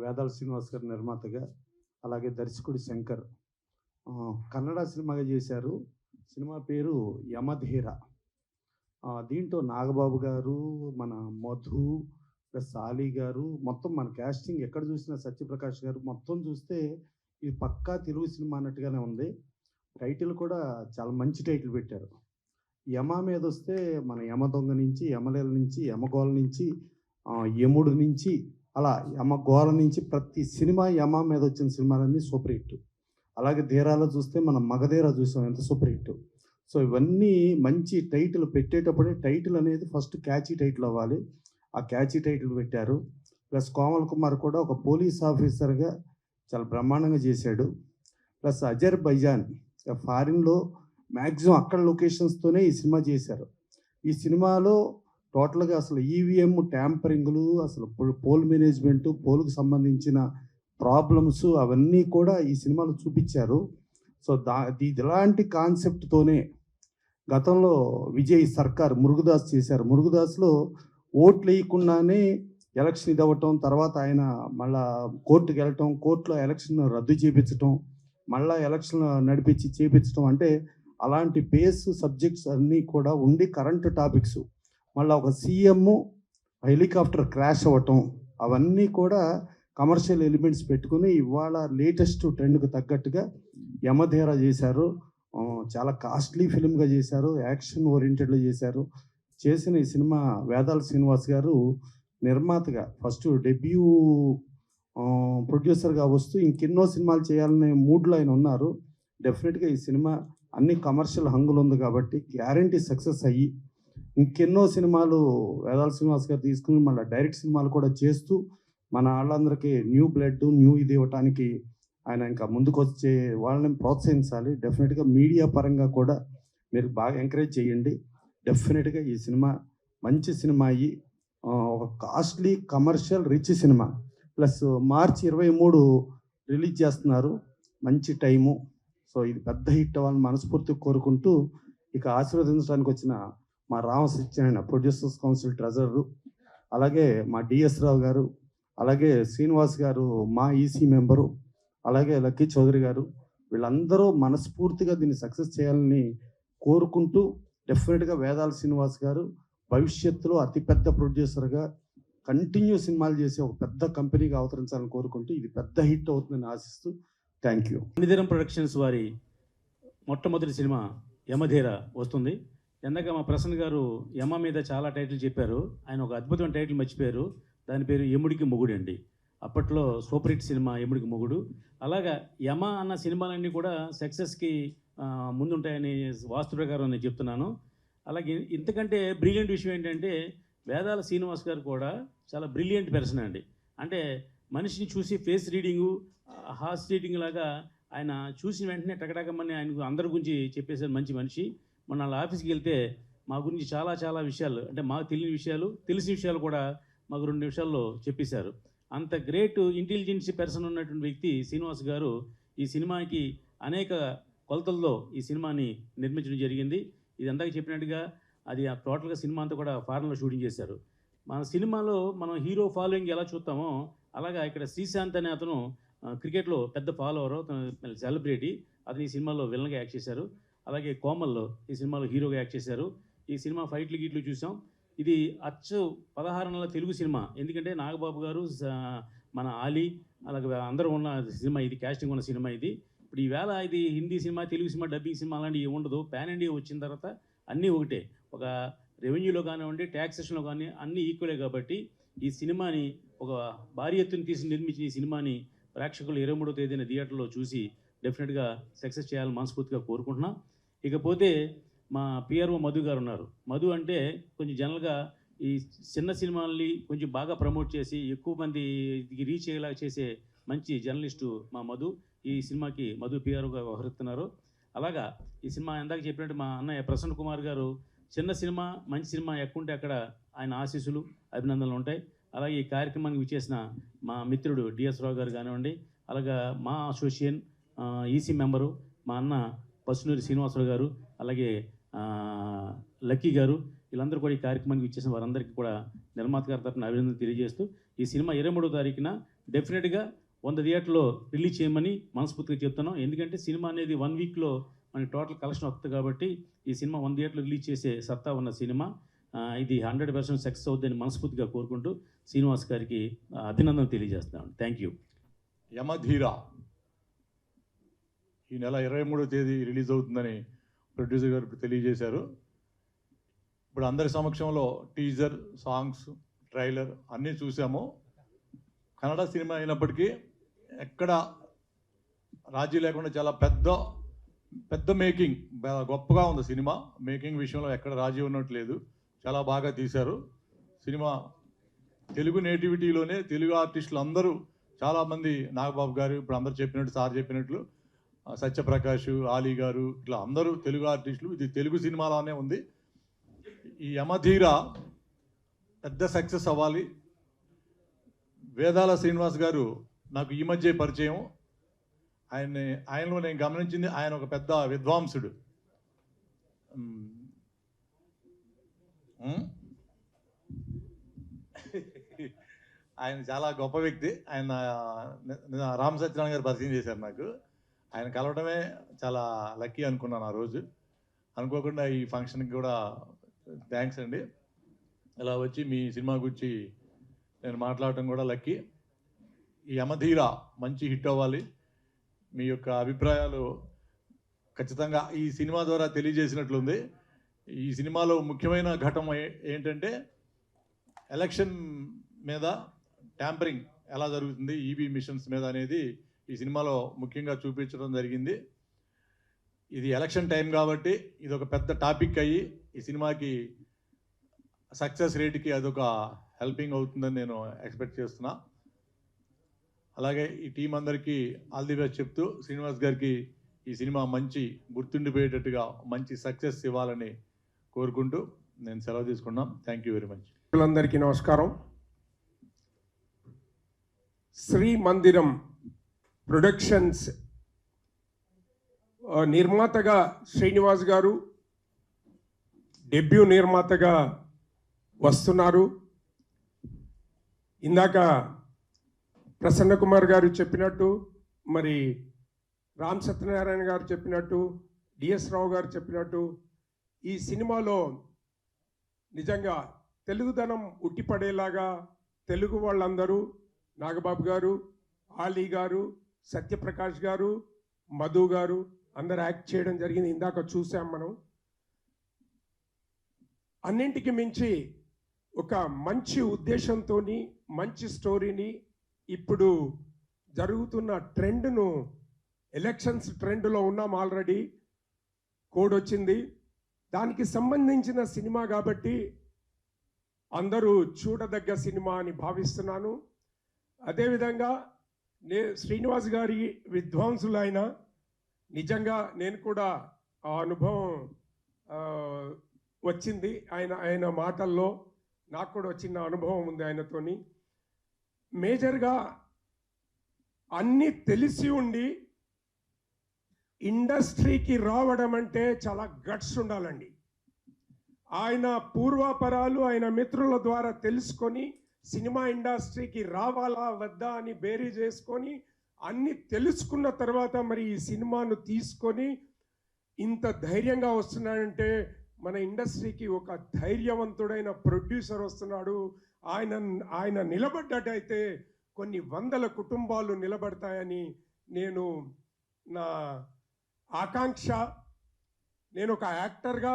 వేదాల శ్రీనివాస్ గారు నిర్మాతగా, అలాగే దర్శకుడు శంకర్ కన్నడ సినిమాగా చేశారు. సినిమా పేరు యమధీర. దీంట్లో నాగబాబు గారు, మన మధు ప్లస్ ఆలీ గారు, మొత్తం మన క్యాస్టింగ్ ఎక్కడ చూసినా సత్యప్రకాష్ గారు మొత్తం చూస్తే ఇది పక్కా తెలుగు సినిమా అన్నట్టుగానే ఉంది. టైటిల్ కూడా చాలా మంచి టైటిల్ పెట్టారు. యమ మీద వస్తే మన యమ దొంగ నుంచి, యమలీల నుంచి, యమగోళ నుంచి, యముడు నుంచి, అలా యమగోళ నుంచి ప్రతి సినిమా యమ మీద వచ్చిన సినిమాలన్నీ సూపర్ హిట్. అలాగే ధీరాలో చూస్తే మనం మగధీర చూసాం, ఎంత సూపర్ హిట్. సో ఇవన్నీ మంచి టైటిల్ పెట్టేటప్పుడే టైటిల్ అనేది ఫస్ట్ క్యాచీ టైటిల్ అవ్వాలి. ఆ క్యాచీ టైటిల్ పెట్టారు. ప్లస్ కోమల్ కుమార్ కూడా ఒక పోలీస్ ఆఫీసర్గా చాలా బ్రహ్మాండంగా చేశాడు. ప్లస్ అజర్బైజాన్ ఫారిన్లో మ్యాక్సిమం అక్కడ లొకేషన్స్తోనే ఈ సినిమా చేశారు. ఈ సినిమాలో టోటల్గా అసలు ఈవీఎం ట్యాంపరింగ్లు, అసలు పోల్ మేనేజ్మెంటు, పోల్కు సంబంధించిన ప్రాబ్లమ్స్ అవన్నీ కూడా ఈ సినిమాలో చూపించారు. సో ఇలాంటి కాన్సెప్ట్తోనే గతంలో విజయ్ సర్కార్ మురుగుదాస్ చేశారు. మురుగుదాస్లో ఓట్లు వేయకుండానే ఎలక్షన్ ఇది అవ్వటం, తర్వాత ఆయన మళ్ళా కోర్టుకు వెళ్ళటం, కోర్టులో ఎలక్షన్ రద్దు చేయించటం, మళ్ళా ఎలక్షన్ నడిపించి చేయించటం, అంటే అలాంటి బేస్ సబ్జెక్ట్స్ అన్నీ కూడా ఉండి కరెంట్ టాపిక్స్, మళ్ళీ ఒక సీఎం హెలికాప్టర్ క్రాష్ అవ్వటం, అవన్నీ కూడా కమర్షియల్ ఎలిమెంట్స్ పెట్టుకుని ఇవాళ లేటెస్ట్ ట్రెండ్కి తగ్గట్టుగా యమధీర చేశారు. చాలా కాస్ట్లీ ఫిల్మ్గా చేశారు, యాక్షన్ ఓరియంటెడ్లో చేశారు. చేసిన ఈ సినిమా వేదాల శ్రీనివాస్ గారు నిర్మాతగా ఫస్ట్ డెబ్యూ ప్రొడ్యూసర్గా వస్తూ ఇంకెన్నో సినిమాలు చేయాలనే మూడ్లో ఆయన ఉన్నారు. డెఫినెట్గా ఈ సినిమా అన్ని కమర్షియల్ హంగులు ఉంది కాబట్టి గ్యారంటీ సక్సెస్ అయ్యి ఇంకెన్నో సినిమాలు వేదాల శ్రీనివాస్ గారు తీసుకుని మళ్ళీ డైరెక్ట్ సినిమాలు కూడా చేస్తూ మన వాళ్ళందరికీ న్యూ బ్లడ్, న్యూ ఇది ఇవ్వటానికి ఆయన ఇంకా ముందుకు వచ్చే వాళ్ళని ప్రోత్సహించాలి. డెఫినెట్గా మీడియా పరంగా కూడా మీరు బాగా ఎంకరేజ్ చేయండి. డెఫినెట్గా ఈ సినిమా మంచి సినిమా అయ్యి ఒక కాస్ట్లీ కమర్షియల్ రిచ్ సినిమా. ప్లస్ మార్చి 23 రిలీజ్ చేస్తున్నారు, మంచి టైము. సో ఇది పెద్ద హిట్ అవ్వాలని మనస్ఫూర్తిగా కోరుకుంటూ ఇక ఆశీర్వదించడానికి వచ్చిన మా రామసత్యనారాయణ ప్రొడ్యూసర్స్ కౌన్సిల్ ట్రెజరరు, అలాగే మా డిఎస్ రావు గారు, అలాగే శ్రీనివాస్ గారు మా ఈసీ మెంబరు, అలాగే లక్కీ చౌదరి గారు, వీళ్ళందరూ మనస్ఫూర్తిగా దీన్ని సక్సెస్ చేయాలని కోరుకుంటూ డెఫినెట్గా వేదాల శ్రీనివాస్ గారు భవిష్యత్తులో అతిపెద్ద ప్రొడ్యూసర్గా కంటిన్యూ సినిమాలు చేసి ఒక పెద్ద కంపెనీగా అవతరించాలని కోరుకుంటూ ఇది పెద్ద హిట్ అవుతుందని ఆశిస్తూ థ్యాంక్ యూ. మణిధరం ప్రొడక్షన్స్ వారి మొట్టమొదటి సినిమా యమధీర వస్తుంది. ఎందాక మా ప్రసన్న గారు యమ మీద చాలా టైటిల్ చెప్పారు. ఆయన ఒక అద్భుతమైన టైటిల్ మర్చిపోయారు. దాని పేరు యముడికి మొగుడు అండి. అప్పట్లో సూపర్ హిట్ సినిమా యముడికి మొగుడు. అలాగా యమ అన్న సినిమాలన్నీ కూడా సక్సెస్కి ముందుంటాయని వాస్తు ప్రకారం నేను చెప్తున్నాను. అలాగే ఇంతకంటే బ్రిలియంట్ విషయం ఏంటంటే వేదాల శ్రీనివాస్ గారు కూడా చాలా బ్రిలియంట్ పర్సన్ అండి. అంటే మనిషిని చూసి ఫేస్ రీడింగు, హార్స్ రీడింగ్ లాగా ఆయన చూసిన వెంటనే టకటకమని ఆయనకు అందరి గురించి చెప్పేసారు. మంచి మనిషి. మొన్న వాళ్ళ ఆఫీస్కి వెళ్తే మా గురించి చాలా చాలా విషయాలు, అంటే మాకు తెలియని విషయాలు, తెలిసిన విషయాలు కూడా మాకు 2 నిమిషాల్లో చెప్పేశారు. అంత గ్రేట్ ఇంటెలిజెన్సీ పర్సన్ ఉన్నటువంటి వ్యక్తి శ్రీనివాస్ గారు ఈ సినిమాకి అనేక కొలతల్లో ఈ సినిమాని నిర్మించడం జరిగింది. ఇది అందాక చెప్పినట్టుగా అది టోటల్గా సినిమా అంతా కూడా ఫారెన్లో షూటింగ్ చేశారు. మన సినిమాలో మనం హీరో ఫాలోయింగ్ ఎలా చూస్తామో అలాగా ఇక్కడ శ్రీశాంత్ అనే అతను క్రికెట్లో పెద్ద ఫాలోవరు, అతను సెలబ్రిటీ. అతను ఈ సినిమాలో విలన్గా యాక్ట్ చేశారు. అలాగే కోమల్లో ఈ సినిమాలో హీరోగా యాక్ట్ చేశారు. ఈ సినిమా ఫైట్లు గీట్లు చూసాం. ఇది అచ్చు 16 నెలల తెలుగు సినిమా. ఎందుకంటే నాగబాబు గారు, మన ఆలీ, అలాగే అందరూ ఉన్న సినిమా ఇది, క్యాస్టింగ్ ఉన్న సినిమా ఇది. ఇప్పుడు ఈవేళ ఇది Hindi cinema, Telugu cinema, dubbing cinema అలాంటివి ఉండదు. పాన్ ఇండియా వచ్చిన తర్వాత అన్నీ ఒకటే. ఒక రెవెన్యూలో కానివ్వండి, ట్యాక్సేషన్లో కానీ అన్నీ ఈక్వలే. కాబట్టి ఈ సినిమాని ఒక భారీ ఎత్తున నిర్మించిన ఈ సినిమాని ప్రేక్షకులు 23వ తేదీన థియేటర్లో చూసి డెఫినెట్గా సక్సెస్ చేయాలని మనస్ఫూర్తిగా కోరుకుంటున్నాం. ఇకపోతే మా పిఆర్ఓ మధు గారు ఉన్నారు. మధు అంటే కొంచెం జనరల్గా ఈ చిన్న సినిమాల్ని కొంచెం బాగా ప్రమోట్ చేసి ఎక్కువ మందికి రీచ్ అయ్యేలా చేసే మంచి జర్నలిస్టు మా మధు. ఈ సినిమాకి మధు పిఆర్ఓగా వ్యవహరిస్తున్నారు. అలాగా ఈ సినిమా ఇందాక చెప్పినట్టు మా అన్నయ్య ప్రసన్న కుమార్ గారు చిన్న సినిమా మంచి సినిమా ఎక్కుంటే అక్కడ ఆయన ఆశీస్సులు, అభినందనలు ఉంటాయి. అలాగే ఈ కార్యక్రమానికి విచ్చేసిన మా మిత్రుడు డిఎస్ రావు గారు కానివ్వండి, అలాగా మా అసోసియేషన్ ఈసీ మెంబరు మా అన్న పసునూరి శ్రీనివాసరావు గారు, అలాగే లక్కీ గారు, వీళ్ళందరూ కూడా ఈ కార్యక్రమానికి ఇచ్చేసిన వారందరికీ కూడా నిర్మాత గారి తరఫున అభినందనలు తెలియజేస్తూ ఈ సినిమా 23వ తారీఖున డెఫినెట్గా 100 థియేటర్లో రిలీజ్ చేయమని మనస్ఫూర్తిగా చెప్తున్నాం. ఎందుకంటే సినిమా అనేది 1 వీక్లో మనకి టోటల్ కలెక్షన్ వస్తుంది కాబట్టి ఈ సినిమా 100 థియేటర్లో రిలీజ్ చేసే సత్తా ఉన్న సినిమా. ఇది 100% సక్సెస్ అవుతుందని మనస్ఫూర్తిగా కోరుకుంటూ శ్రీనివాస్ గారికి అభినందన తెలియజేస్తున్నాను. Thank you. యమధీర ఈ నెల 23వ తేదీ రిలీజ్ అవుతుందని ప్రొడ్యూసర్ గారు తెలియజేశారు. ఇప్పుడు అందరి సమక్షంలో టీజర్, సాంగ్స్, ట్రైలర్ అన్నీ చూసాము. కన్నడ సినిమా అయినప్పటికీ ఎక్కడ రాజీ లేకుండా చాలా పెద్ద మేకింగ్, గొప్పగా ఉంది సినిమా. మేకింగ్ విషయంలో ఎక్కడ రాజీ ఉన్నట్లేదు, చాలా బాగా తీశారు సినిమా. తెలుగు నేటివిటీలోనే తెలుగు ఆర్టిస్టులు అందరూ చాలామంది, నాగబాబు గారు ఇప్పుడు అందరు చెప్పినట్టు, సార్ చెప్పినట్లు, సత్యప్రకాష్, ఆలీ గారు, ఇట్లా అందరూ తెలుగు ఆర్టిస్టులు. ఇది తెలుగు సినిమాలోనే ఉంది. ఈ యమధీర పెద్ద సక్సెస్ అవ్వాలి. వేదాల శ్రీనివాస్ గారు నాకు ఈ మధ్య పరిచయం. ఆయనలో నేను గమనించింది, ఆయన ఒక పెద్ద విద్వాంసుడు. ఆయన చాలా గొప్ప వ్యక్తి. ఆయన రామ్ సత్యనారాయణ గారు పరిచయం చేశారు నాకు. ఆయన కలవడమే చాలా లక్కీ అనుకున్నాను ఆ రోజు. అనుకోకుండా ఈ ఫంక్షన్కి కూడా థ్యాంక్స్ అండి. ఇలా వచ్చి మీ సినిమా గురించి నేను మాట్లాడటం కూడా లక్కీ. ఈ యమధీర మంచి హిట్ అవ్వాలి. మీ యొక్క అభిప్రాయాలు ఖచ్చితంగా ఈ సినిమా ద్వారా తెలియజేసినట్లుంది. ఈ సినిమాలో ముఖ్యమైన ఘటన ఏంటంటే ఎలక్షన్ మీద ట్యాంపరింగ్ ఎలా జరుగుతుంది, ఈవీ మిషన్స్ మీద అనేది ఈ సినిమాలో ముఖ్యంగా చూపించడం జరిగింది. ఇది ఎలక్షన్ టైం కాబట్టి ఇది ఒక పెద్ద టాపిక్ అయ్యి ఈ సినిమాకి సక్సెస్ రేట్కి అదొక హెల్పింగ్ అవుతుందని నేను ఎక్స్పెక్ట్ చేస్తున్నా. అలాగే ఈ టీం అందరికీ ఆల్ ది బెస్ట్ చెప్తూ శ్రీనివాస్ గారికి ఈ సినిమా మంచి గుర్తుండిపోయేటట్టుగా మంచి సక్సెస్ ఇవ్వాలని కోరుకుంటూ నేను సెలవు తీసుకున్నాం. Thank you very much. అందరికీ నమస్కారం. శ్రీ మందిరం ప్రొడక్షన్స్ నిర్మాతగా శ్రీనివాస్ గారు డెబ్యూ నిర్మాతగా వస్తున్నారు. ఇందాక ప్రసన్న కుమార్ గారు చెప్పినట్టు, మరి రామ్ సత్యనారాయణ గారు చెప్పినట్టు, డిఎస్ రావు గారు చెప్పినట్టు, ఈ సినిమాలో నిజంగా తెలుగుదనం ఉట్టిపడేలాగా తెలుగు వాళ్ళందరూ, నాగబాబు గారు, ఆలీ గారు, సత్యప్రకాష్ గారు, మధు గారు అందరు యాక్ట్ చేయడం జరిగింది. ఇందాక చూసాం మనం. అన్నింటికి మించి ఒక మంచి ఉద్దేశంతో మంచి స్టోరీని, ఇప్పుడు జరుగుతున్న ట్రెండ్ను, ఎలక్షన్స్ ట్రెండ్లో ఉన్నాం ఆల్రెడీ, కోడ్ వచ్చింది, దానికి సంబంధించిన సినిమా కాబట్టి అందరూ చూడదగ్గ సినిమా అని భావిస్తున్నాను. అదేవిధంగా శ్రీనివాస్ గారి విద్వాంసులైన నిజంగా నేను కూడా ఆ అనుభవం వచ్చింది. ఆయన మాటల్లో నాకు కూడా వచ్చిన అనుభవం ఉంది ఆయనతోని. మేజర్గా అన్నీ తెలిసి ఉండి ఇండస్ట్రీకి రావడం అంటే చాలా గట్స్ ఉండాలండి. ఆయన పూర్వాపరాలు ఆయన మిత్రుల ద్వారా తెలుసుకొని సినిమా ఇండస్ట్రీకి రావాలా వద్దా అని బేరీ చేసుకొని అన్నీ తెలుసుకున్న తర్వాత మరి ఈ సినిమాను తీసుకొని ఇంత ధైర్యంగా వస్తున్నాడంటే మన ఇండస్ట్రీకి ఒక ధైర్యవంతుడైన ప్రొడ్యూసర్ వస్తున్నాడు. ఆయన నిలబడ్డట్టయితే కొన్ని వందల కుటుంబాలు నిలబడతాయని నేను నా ఆకాంక్ష. నేను ఒక యాక్టర్గా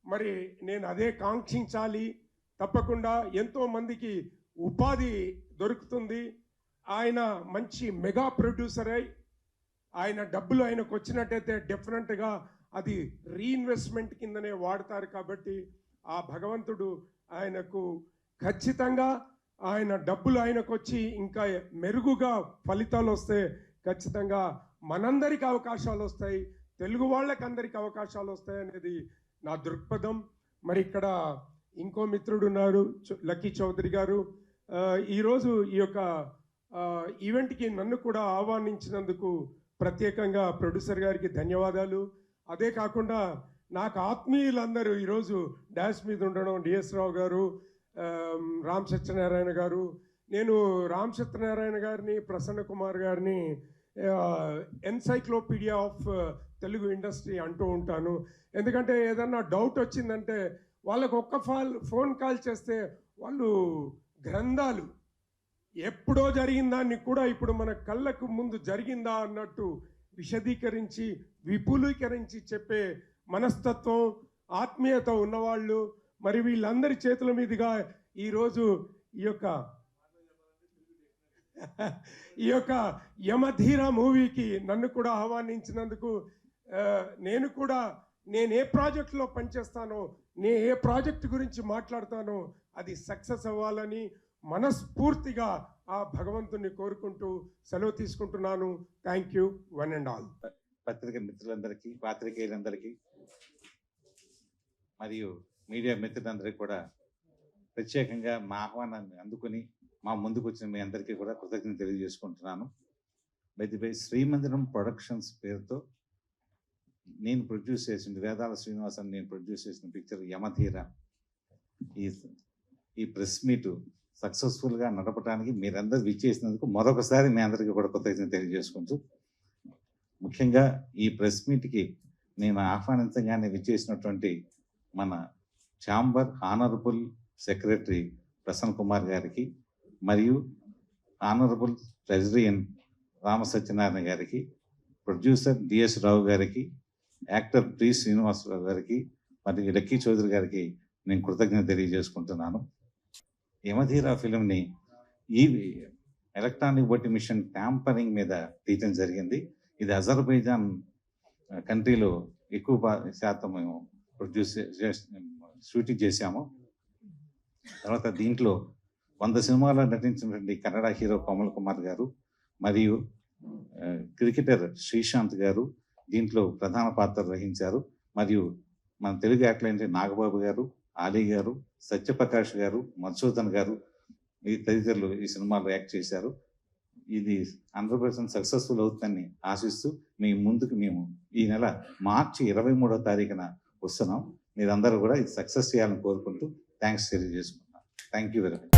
మరి నేను అదే కాంక్షించాలి. తప్పకుండా ఎంతోమందికి ఉపాధి దొరుకుతుంది. ఆయన మంచి మెగా ప్రొడ్యూసర్ అయి ఆయన డబ్బులు ఆయనకు వచ్చినట్టయితే డెఫినెట్గా అది రీఇన్వెస్ట్మెంట్ కిందనే వాడతారు. కాబట్టి ఆ భగవంతుడు ఆయనకు ఖచ్చితంగా ఆయన డబ్బులు ఆయనకు వచ్చి ఇంకా మెరుగుగా ఫలితాలు వస్తే ఖచ్చితంగా మనందరికి అవకాశాలు వస్తాయి, తెలుగు వాళ్ళకి అందరికి అవకాశాలు వస్తాయి అనేది నా దృక్పథం. మరి ఇక్కడ ఇంకో మిత్రుడు ఉన్నారు, లక్కీ చౌదరి గారు. ఈరోజు ఈ యొక్క ఈవెంట్కి నన్ను కూడా ఆహ్వానించినందుకు ప్రత్యేకంగా ప్రొడ్యూసర్ గారికి ధన్యవాదాలు. అదే కాకుండా నాకు ఆత్మీయులందరూ ఈరోజు డాన్స్ మీద ఉండడం, డిఎస్ రావు గారు, రామ్ సత్యనారాయణ గారు, నేను రామ్ సత్యనారాయణ గారిని, ప్రసన్న కుమార్ గారిని ఎన్సైక్లోపీడియా ఆఫ్ తెలుగు ఇండస్ట్రీ అంటూ ఉంటాను. ఎందుకంటే ఏదన్నా డౌట్ వచ్చిందంటే వాళ్ళకు ఒక్క ఫోన్ కాల్ చేస్తే వాళ్ళు గ్రంథాలు ఎప్పుడో జరిగిన దాన్ని కూడా ఇప్పుడు మన కళ్ళకు ముందు జరిగిందా అన్నట్టు విశదీకరించి విపులీకరించి చెప్పే మనస్తత్వం, ఆత్మీయత ఉన్నవాళ్ళు. మరి వీళ్ళందరి చేతుల మీదుగా ఈరోజు ఈ యొక్క యమధీర మూవీకి నన్ను కూడా ఆహ్వానించినందుకు, నేను ఏ ప్రాజెక్టులో పనిచేస్తానో, నేను ఏ ప్రాజెక్టు గురించి మాట్లాడతానో అది సక్సెస్ అవ్వాలని మనస్ఫూర్తిగా ఆ భగవంతుని కోరుకుంటూ సెలవు తీసుకుంటున్నాను. Thank you one and all. పత్రిక మిత్రులందరికీ, పాత్రికేయులందరికీ మరియు మీడియా మిత్రులందరికీ కూడా ప్రత్యేకంగా మా ఆహ్వానాన్ని అందుకుని మా ముందుకు వచ్చిన మీ అందరికీ కూడా కృతజ్ఞతలు తెలియజేసుకుంటున్నాను. బై శ్రీమందిరం ప్రొడక్షన్స్ పేరుతో నేను ప్రొడ్యూస్ చేసిన, వేదాల శ్రీనివాసన్ నేను ప్రొడ్యూస్ చేసిన పిక్చర్ యమధీర ఈ ప్రెస్ మీటు సక్సెస్ఫుల్గా నడపడానికి మీరందరూ విచ్చేసినందుకు మరొకసారి మీ అందరికీ కూడా కృతజ్ఞతలు తెలియజేసుకుంటూ, ముఖ్యంగా ఈ ప్రెస్ మీట్కి నేను ఆహ్వానించగానే విచ్చేసినటువంటి మన chamber honourable secretary Prasanna Kumar గారికి మరియు ఆనరబుల్ ట్రెజరియన్ రామ సత్యనారాయణ గారికి, ప్రొడ్యూసర్ డిఎస్ రావు గారికి, యాక్టర్ పి శ్రీనివాసరావు గారికి మరియు లక్కీ చౌదరి గారికి నేను కృతజ్ఞత తెలియజేసుకుంటున్నాను. యమధీర ఫిలింని ఈ ఎలక్ట్రానిక్ ఓటింగ్ మిషన్ ట్యాంపరింగ్ మీద తీయటం జరిగింది. ఇది అజర్బైజాన్ కంట్రీలో ఎక్కువ శాతం మేము షూటింగ్ చేశాము. తర్వాత దీంట్లో 100 సినిమాల్లో నటించినటువంటి కన్నడ హీరో కోమల్ కుమార్ గారు మరియు క్రికెటర్ శ్రీశాంత్ గారు దీంట్లో ప్రధాన పాత్ర వహించారు. మరియు మన తెలుగు యాక్టర్ నాగబాబు గారు, ఆలీ గారు, సత్యప్రకాష్ గారు, మధుసూదన్ గారు ఈ తదితరులు ఈ సినిమాలో యాక్ట్ చేశారు. ఇది 100% సక్సెస్ఫుల్ అవుతుందని ఆశిస్తూ మీ ముందుకు మేము ఈ నెల మార్చి 23వ తారీఖున వస్తున్నాం. మీరందరూ కూడా ఇది సక్సెస్ చేయాలని కోరుకుంటూ థ్యాంక్స్ తెలియజేసుకుంటున్నాం. Thank you very much.